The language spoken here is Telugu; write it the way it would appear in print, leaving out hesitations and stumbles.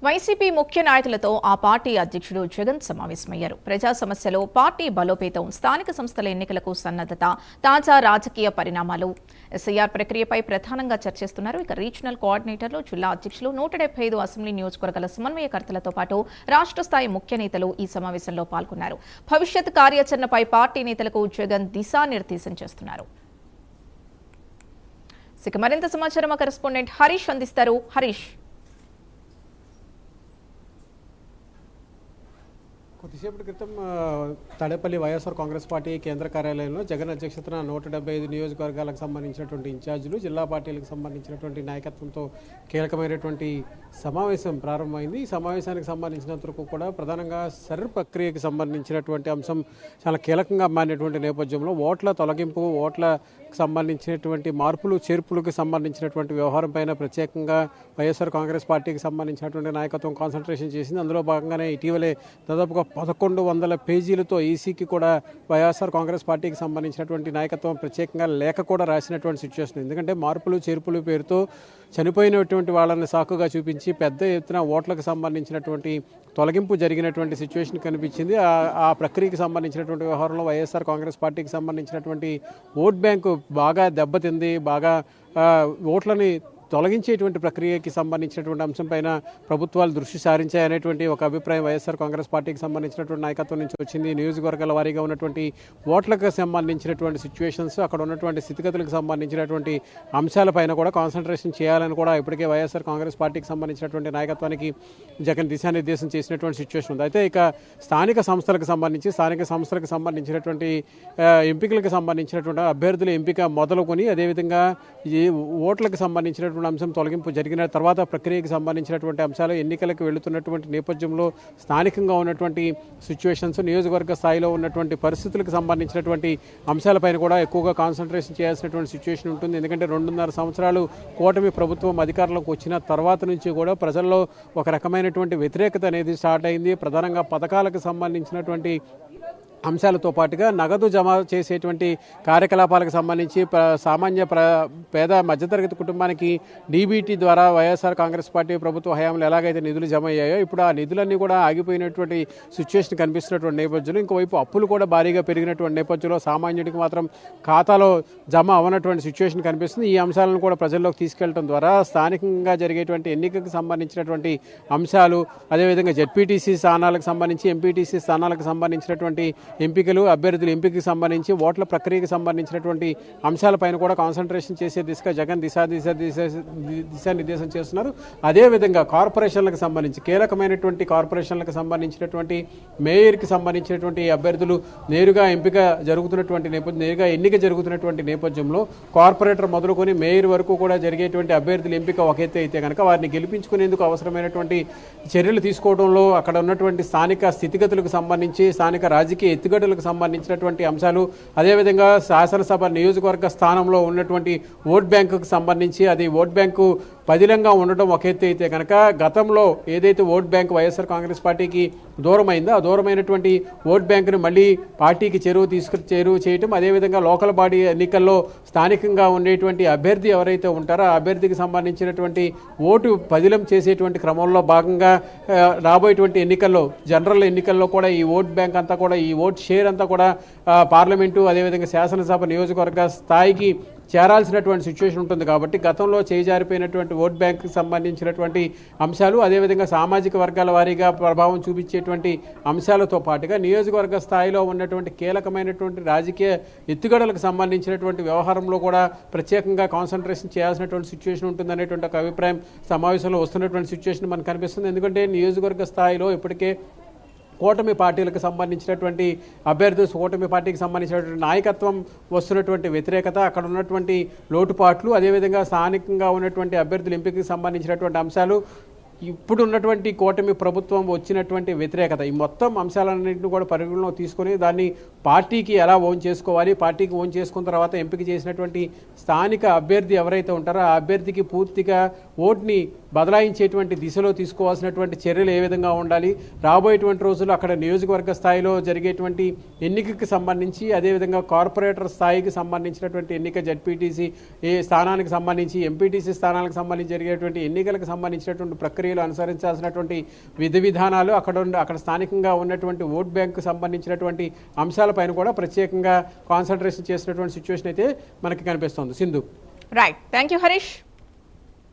వైసీపీ ముఖ్య నాయకులతో ఆ పార్టీ అధ్యక్షుడు జగన్ సమావేశమయ్యారు. ప్రజా సమస్యలు, పార్టీ బలోపేతం, స్థానిక సంస్థల ఎన్నికలకు సన్నద్ధత, తాజా రాజకీయ పరిణామాలు, ఎస్ఐఆర్ ప్రక్రియపై ప్రధానంగా చర్చిస్తున్నారు. ఇక రీజనల్ కోఆర్డినేటర్లు, జిల్లా అధ్యక్షులు, 175 అసెంబ్లీ నియోజకవర్గాల సమన్వయకర్తలతో పాటు రాష్ట్ర స్థాయి ముఖ్య నేతలు ఈ సమావేశంలో పాల్గొన్నారు. భవిష్యత్ కార్యాచరణపై పార్టీ నేతలకు జగన్ దిశానిర్దేశం చేస్తున్నారు. ఇక మరింత సమాచారం మా కరెస్పాండెంట్ హరీష్ అందిస్తారు. హరీష్, కొద్దిసేపటి క్రితం తాడేపల్లి వైఎస్ఆర్ కాంగ్రెస్ పార్టీ కేంద్ర కార్యాలయంలో జగన్ అధ్యక్షతన 175 నియోజకవర్గాలకు సంబంధించినటువంటి ఇన్ఛార్జీలు, జిల్లా పార్టీలకు సంబంధించినటువంటి నాయకత్వంతో కీలకమైనటువంటి సమావేశం ప్రారంభమైంది. ఈ సమావేశానికి సంబంధించినంత వరకు కూడా ప్రధానంగా సర్ ప్రక్రియకి సంబంధించినటువంటి అంశం చాలా కీలకంగా మారినటువంటి నేపథ్యంలో ఓట్ల తొలగింపు, ఓట్లకు సంబంధించినటువంటి మార్పులు చేర్పులకు సంబంధించినటువంటి వ్యవహారం పైన ప్రత్యేకంగా వైఎస్ఆర్ కాంగ్రెస్ పార్టీకి సంబంధించినటువంటి నాయకత్వం కాన్సన్ట్రేషన్ చేసింది. అందులో భాగంగానే ఇటీవలే దాదాపుగా 1100 పేజీలతో ఈసీకి కూడా వైఎస్ఆర్ కాంగ్రెస్ పార్టీకి సంబంధించినటువంటి నాయకత్వం ప్రత్యేకంగా లేఖ కూడా రాసినటువంటి సిచ్యువేషన్. ఎందుకంటే మార్పులు చేర్పులు పేరుతో చనిపోయినటువంటి వాళ్ళని సాకుగా చూపించి పెద్ద ఎత్తున ఓట్లకు సంబంధించినటువంటి తొలగింపు జరిగినటువంటి సిచ్యువేషన్ కనిపించింది. ఆ ప్రక్రియకి సంబంధించినటువంటి వ్యవహారంలో వైఎస్ఆర్ కాంగ్రెస్ పార్టీకి సంబంధించినటువంటి ఓట్ బ్యాంకు బాగా దెబ్బతింది, బాగా ఓట్లని తొలగించేటువంటి ప్రక్రియకి సంబంధించినటువంటి అంశంపైన ప్రభుత్వాలు దృష్టి సారించాయనేటువంటి ఒక అభిప్రాయం వైఎస్ఆర్ కాంగ్రెస్ పార్టీకి సంబంధించినటువంటి నాయకత్వం నుంచి వచ్చింది. నియోజకవర్గాల వారీగా ఉన్నటువంటి ఓట్లకు సంబంధించినటువంటి సిచ్యువేషన్స్, అక్కడ ఉన్నటువంటి స్థితిగతులకు సంబంధించినటువంటి అంశాలపైన కూడా కాన్సన్ట్రేషన్ చేయాలని కూడా ఇప్పటికే వైఎస్ఆర్ కాంగ్రెస్ పార్టీకి సంబంధించినటువంటి నాయకత్వానికి జగన్ దిశానిర్దేశం చేసినటువంటి సిచ్యువేషన్ ఉంది. అయితే ఇక స్థానిక సంస్థలకు సంబంధించినటువంటి ఎంపికలకు సంబంధించినటువంటి అభ్యర్థుల ఎంపిక మొదలుకొని అదేవిధంగా ఈ ఓట్లకు సంబంధించినటువంటి అంశం తొలగింపు జరిగిన తర్వాత ప్రక్రియకి సంబంధించినటువంటి అంశాలు ఎన్నికలకు వెళుతున్నటువంటి నేపథ్యంలో స్థానికంగా ఉన్నటువంటి సిచ్యువేషన్స్, నియోజకవర్గ స్థాయిలో ఉన్నటువంటి పరిస్థితులకు సంబంధించినటువంటి అంశాలపైన కూడా ఎక్కువగా కాన్సన్ట్రేషన్ చేయాల్సినటువంటి సిచ్యువేషన్ ఉంటుంది. ఎందుకంటే 2.5 సంవత్సరాలు కూటమి ప్రభుత్వం అధికారంలోకి వచ్చిన తర్వాత నుంచి కూడా ప్రజల్లో ఒక రకమైనటువంటి వ్యతిరేకత అనేది స్టార్ట్ అయింది. ప్రధానంగా పథకాలకు సంబంధించినటువంటి అంశాలతో పాటుగా నగదు జమ చేసేటువంటి కార్యకలాపాలకు సంబంధించి సామాన్య పేద మధ్యతరగతి కుటుంబానికి డీబీటీ ద్వారా వైఎస్ఆర్ కాంగ్రెస్ పార్టీ ప్రభుత్వ హయాంలో ఎలాగైతే నిధులు జమ అయ్యాయో ఇప్పుడు ఆ నిధులన్నీ కూడా ఆగిపోయినటువంటి సిచ్యువేషన్ కనిపిస్తున్నటువంటి నేపథ్యంలో, ఇంకోవైపు అప్పులు కూడా భారీగా పెరిగినటువంటి నేపథ్యంలో సామాన్యుడికి మాత్రం ఖాతాలో జమ అవనటువంటి సిచ్యువేషన్ కనిపిస్తుంది. ఈ అంశాలను కూడా ప్రజల్లోకి తీసుకెళ్లడం ద్వారా స్థానికంగా జరిగేటువంటి ఎన్నికలకు సంబంధించినటువంటి అంశాలు, అదేవిధంగా జెడ్పీటీసీ స్థానాలకు సంబంధించి, ఎంపీటీసీ స్థానాలకు సంబంధించినటువంటి ఎంపికలు, అభ్యర్థుల ఎంపికకి సంబంధించి ఓట్ల ప్రక్రియకి సంబంధించినటువంటి అంశాలపైన కూడా కాన్సన్ట్రేషన్ చేసే దిశగా జగన్ దిశానిర్దేశం చేస్తున్నారు. అదేవిధంగా కార్పొరేషన్లకు సంబంధించి కీలకమైనటువంటి కార్పొరేషన్లకు సంబంధించినటువంటి మేయర్కి సంబంధించినటువంటి అభ్యర్థులు నేరుగా ఎంపిక జరుగుతున్నటువంటి నేరుగా ఎన్నిక జరుగుతున్నటువంటి నేపథ్యంలో కార్పొరేటర్ మొదలుకొని మేయర్ వరకు కూడా జరిగేటువంటి అభ్యర్థుల ఎంపిక ఒక ఎత్తు అయితే కనుక వారిని గెలిపించుకునేందుకు అవసరమైనటువంటి చర్యలు తీసుకోవడంలో అక్కడ ఉన్నటువంటి స్థానిక స్థితిగతులకు సంబంధించి, స్థానిక రాజకీయ ఎత్తుగడలకు సంబంధించినటువంటి అంశాలు, అదేవిధంగా శాసనసభ నియోజకవర్గ స్థానంలో ఉన్నటువంటి ఓట్ బ్యాంకుకు సంబంధించి అది ఓట్ బ్యాంకు పదిలంగా ఉండడం ఒక ఎత్తు అయితే కనుక గతంలో ఏదైతే ఓట్ బ్యాంక్ వైఎస్ఆర్ కాంగ్రెస్ పార్టీకి దూరమైందో ఆ దూరమైనటువంటి ఓట్ బ్యాంకును మళ్ళీ పార్టీకి చేరువ చేయటం, అదేవిధంగా లోకల్ బాడీ ఎన్నికల్లో స్థానికంగా ఉండేటువంటి అభ్యర్థి ఎవరైతే ఉంటారో ఆ అభ్యర్థికి సంబంధించినటువంటి ఓటు పదిలం చేసేటువంటి క్రమంలో భాగంగా రాబోయేటువంటి ఎన్నికల్లో, జనరల్ ఎన్నికల్లో కూడా ఈ ఓట్ బ్యాంక్ అంతా కూడా, ఈ ఓట్ షేర్ అంతా కూడా పార్లమెంటు అదేవిధంగా శాసనసభ నియోజకవర్గ స్థాయికి చేరాల్సినటువంటి సిచ్యువేషన్ ఉంటుంది. కాబట్టి గతంలో చేజారిపోయినటువంటి ఓట్ బ్యాంక్కి సంబంధించినటువంటి అంశాలు, అదేవిధంగా సామాజిక వర్గాల వారీగా ప్రభావం చూపించేటువంటి అంశాలతో పాటుగా నియోజకవర్గ స్థాయిలో ఉన్నటువంటి కీలకమైనటువంటి రాజకీయ ఎత్తుగడలకు సంబంధించినటువంటి వ్యవహారంలో కూడా ప్రత్యేకంగా కాన్సన్ట్రేషన్ చేయాల్సినటువంటి సిచ్యువేషన్ ఉంటుందనేటువంటి ఒక అభిప్రాయం సమావేశంలో వస్తున్నటువంటి సిచ్యువేషన్ మనకు కనిపిస్తుంది. ఎందుకంటే నియోజకవర్గ స్థాయిలో ఇప్పటికే కూటమి పార్టీలకు సంబంధించినటువంటి అభ్యర్థులు, కూటమి పార్టీకి సంబంధించినటువంటి నాయకత్వం వస్తున్నటువంటి వ్యతిరేకత, అక్కడ ఉన్నటువంటి లోటుపాట్లు, అదేవిధంగా స్థానికంగా ఉన్నటువంటి అభ్యర్థుల ఎంపికకి సంబంధించినటువంటి అంశాలు, ఇప్పుడు ఉన్నటువంటి కూటమి ప్రభుత్వం వచ్చినటువంటి వ్యతిరేకత, ఈ మొత్తం అంశాలన్నింటినీ కూడా పరిగణలో తీసుకొని దాన్ని పార్టీకి ఎలా ఓన్ చేసుకోవాలి, పార్టీకి ఓన్ చేసుకున్న తర్వాత ఎంపిక చేసినటువంటి స్థానిక అభ్యర్థి ఎవరైతే ఉంటారో ఆ అభ్యర్థికి పూర్తిగా ఓట్ని బదలాయించేటువంటి దిశలో తీసుకోవాల్సినటువంటి చర్యలు ఏ విధంగా ఉండాలి, రాబోయేటువంటి రోజుల్లో అక్కడ నియోజకవర్గ స్థాయిలో జరిగేటువంటి ఎన్నికకి సంబంధించి, అదేవిధంగా కార్పొరేటర్ స్థాయికి సంబంధించినటువంటి ఎన్నిక, జడ్పీటీసీ ఏ స్థానానికి సంబంధించి, ఎంపీటీసీ స్థానాలకు సంబంధించి జరిగేటువంటి ఎన్నికలకు సంబంధించినటువంటి ప్రక్రియలు అనుసరించాల్సినటువంటి విధానాలు, అక్కడ స్థానికంగా ఉన్నటువంటి ఓట్ బ్యాంకు సంబంధించినటువంటి అంశాలపైన కూడా ప్రత్యేకంగా కాన్సన్ట్రేషన్ చేసినటువంటి సిచ్యువేషన్ అయితే మనకి కనిపిస్తోంది. Sindhu. Right, thank you Harish.